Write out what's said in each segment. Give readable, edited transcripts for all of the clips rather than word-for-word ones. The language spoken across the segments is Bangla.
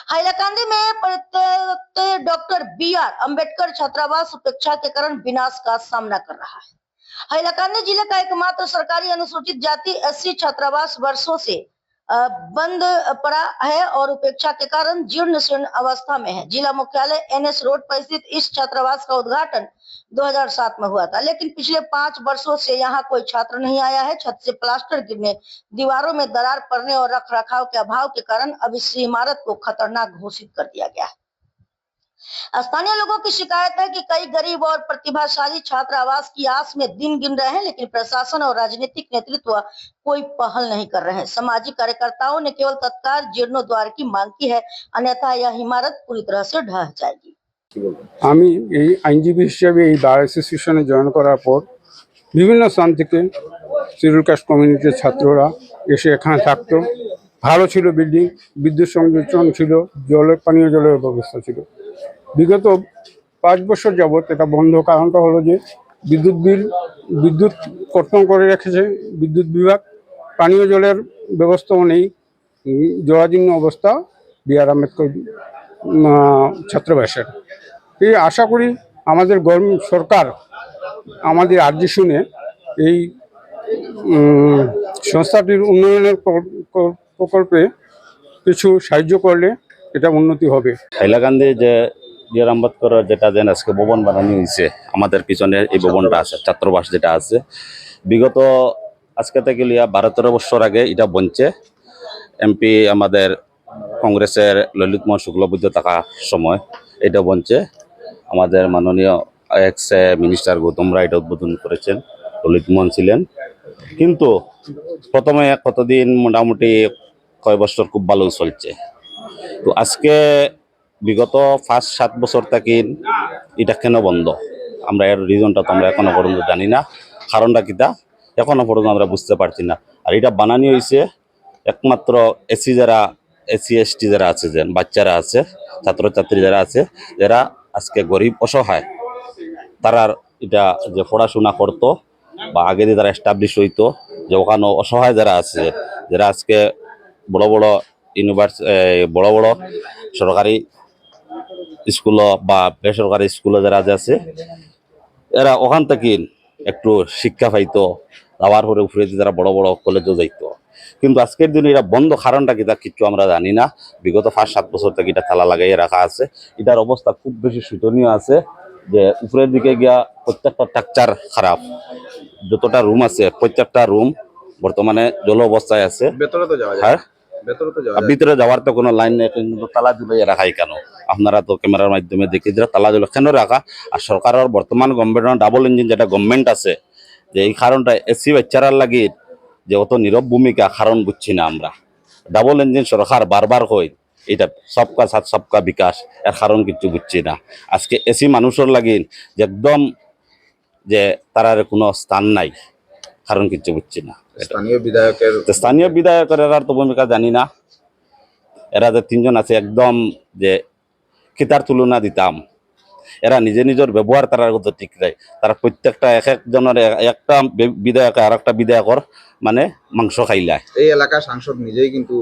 हाइलाकांदी में परित्यक्त डॉक्टर बी.आर. अंबेडकर छात्रावास उपेक्षा के कारण विनाश का सामना कर रहा है। हाइलाकांदी जिले का एकमात्र सरकारी अनुसूचित जाति एससी छात्रावास वर्षों से बंद पड़ा है और उपेक्षा के कारण जीर्ण शीर्ण अवस्था में है। जिला मुख्यालय एनएस रोड पर स्थित इस छात्रावास का उद्घाटन 2007 में हुआ था, लेकिन पिछले 5 वर्षों से यहाँ कोई छात्र नहीं आया है। छत से प्लास्टर गिरने, दीवारों में दरार पड़ने और रख रखाव के अभाव के कारण अब इस इमारत को खतरनाक घोषित कर दिया गया है। स्थानीय लोगों की शिकायत है कि कई गरीब और प्रतिभाशाली छात्र आवास की आस में दिन गिन रहे हैं, लेकिन प्रशासन और राजनीतिक नेतृत्व कोई पहल नहीं कर रहे हैं। सामाजिक कार्यकर्ताओं ने केवल तत्काल जीर्णोद्धार की मांग की है, अन्यथा यह इमारत पूरी तरह से ढह जाएगी। আমি এই আইনজীবী হিসেবে এই বার অ্যাসোসিয়েশনে জয়েন করার পর বিভিন্ন স্থান থেকে শিডিউল কাস্ট কমিউনিটির ছাত্ররা এসে এখানে থাকতো। ভালো ছিল বিল্ডিং, বিদ্যুৎ সংযোজন ছিল, পানীয় জলের ব্যবস্থা ছিল। বিগত 5 বছর যাবৎ এটা বন্ধ। কারণটা হলো যে বিদ্যুৎ কর্তন করে রেখেছে বিদ্যুৎ বিভাগ, পানীয় জলের ব্যবস্থাও নেই, জরাজীর্ণ অবস্থা বি.আর. আম্বেদকর ছাত্রাবাসের। এই আশা করি আমাদের সরকার আমাদের আর্জি শুনে এই সংস্থাটির উন্নয়নের প্রকল্পে কিছু সাহায্য করলে এটা উন্নতি হবে। হাইলাকান্দি যে বি.আর. আম্বেদকর যেটা যেন আজকে ভবন বানানো হয়েছে, আমাদের পিছনে এই ভবনটা আছে, ছাত্রাবাস যেটা আছে, বিগত আজকে থেকে 12-13 বছর আগে এটা বনছে। এমপি আমাদের কংগ্রেসের ললিত মোহন শুক্লবৈদ্য থাকা সময় এটা বনছে। আমাদের মাননীয় এক্স মিনিস্টার গৌতম রায় এটা উদ্বোধন করেছেন, ললিত মোহন ছিলেন। কিন্তু প্রথমে কতদিন মোটামুটি কয় বছর খুব ভালো চলছে। তো আজকে বিগত 5-7 বছর থাকি এটা কেন বন্ধ, আমরা এর রিজনটা তো আমরা এখনো পর্যন্ত জানি না। কারণটা কিটা এখনো পর্যন্ত আমরা বুঝতে পারছি না। আর এটা বানানি হয়েছে একমাত্র এসসি এসটি যারা আছে, যে বাচ্চারা আছে, ছাত্রছাত্রী যারা আছে, যারা আজকে গরিব অসহায়, তারার এটা যে পড়াশোনা করতো বা আগে দিয়ে তারা এস্টাবলিশ হইতো, যে ওখানে অসহায় যারা আছে, যারা আজকে বড় বড় বড় বড় সরকারি স্কুল বা বেসরকারি স্কুলে যারা আছে, এরা ওখান থেকে একটু শিক্ষা পাইতো, যাওয়ার পরে উপরে যারা বড় বড় কলেজও যাইতো। কিন্তু আজকের দিনে এটা বন্ধ, কারণটা কি তা কিছু আমরা জানি না। বিগত 5-7 বছর থেকে এটা তালা লাগাইয়ে রাখা আছে। এটার অবস্থা খুব বেশি শোচনীয় আছে, যে উপরের দিকে গিয়া প্রত্যেকটা স্ট্রাকচার খারাপ। যতটা রুম আছে প্রত্যেকটা রুম বর্তমানে জল অবস্থায় আছে। হ্যাঁ, ভিতরে যাওয়ার তো কোনো লাইন নেই, কিন্তু তালা ঝুলিয়ে রাখাই কেন? আপনারা তো ক্যামেরার মাধ্যমে দেখে দিলে তালা ঝুলে কেন রাখা। আর সরকারের বর্তমান গভর্নমেন্টের ডাবল ইঞ্জিন যেটা গভর্নমেন্ট আছে, যে এই কারণটা এসসি বাচ্চারার লাগি যে অত নীরব ভূমিকা, কারণ বুঝছি না আমরা। ডাবল ইঞ্জিন সরকার বারবার কই এটা সবকা সাথ সবকা বিকাশ, এর কারণ কিছু বুঝছি না। আজকে এসি মানুষের লাগি যে একদম যে তারার কোনো স্থান নাই, কারণ কিছু বুঝছি না। স্থানীয় বিধায়কের এরার তো ভূমিকা জানি না। এরা যে 3 জন আছে একদম যে খিতার তুলনা দিতাম, এরা নিজের ব্যবহার তারা কত ঠিক নাই। তারা প্রত্যেকটা একজনের একটা বিধায়ক আর একটা বিধায়কর মানে মাংস খাইলায়। এই এলাকার সাংসদ নিজেই কিন্তু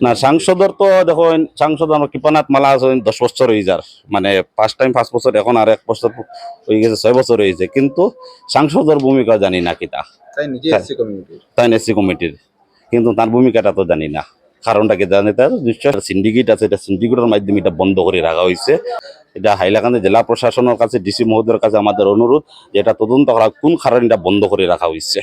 না, সাংসদর তো দেখো, সাংসদ আমার কৃপানাথ মালা আছে 10 বছর হয়ে যার, মানে ফার্স্ট টাইম 5 বছর, এখন আর 1 বছর হয়ে গেছে, 6 বছর হয়েছে। কিন্তু সাংসদের ভূমিকা জানি না কিতা, তাই নিজে এসসি কমিটির, কিন্তু তার ভূমিকাটা তো জানি না। কারণটা কি জানি, তার নিশ্চয় সিন্ডিকেট আছে, এটা সিন্ডিকেটের মাধ্যমে এটা বন্ধ করে রাখা হয়েছে। এটা হাইলাকান্দি জেলা প্রশাসনের কাছে, ডিসি মহোদয়ের কাছে আমাদের অনুরোধ যে এটা তদন্ত করা, কোন কারণে এটা বন্ধ করে রাখা হয়েছে।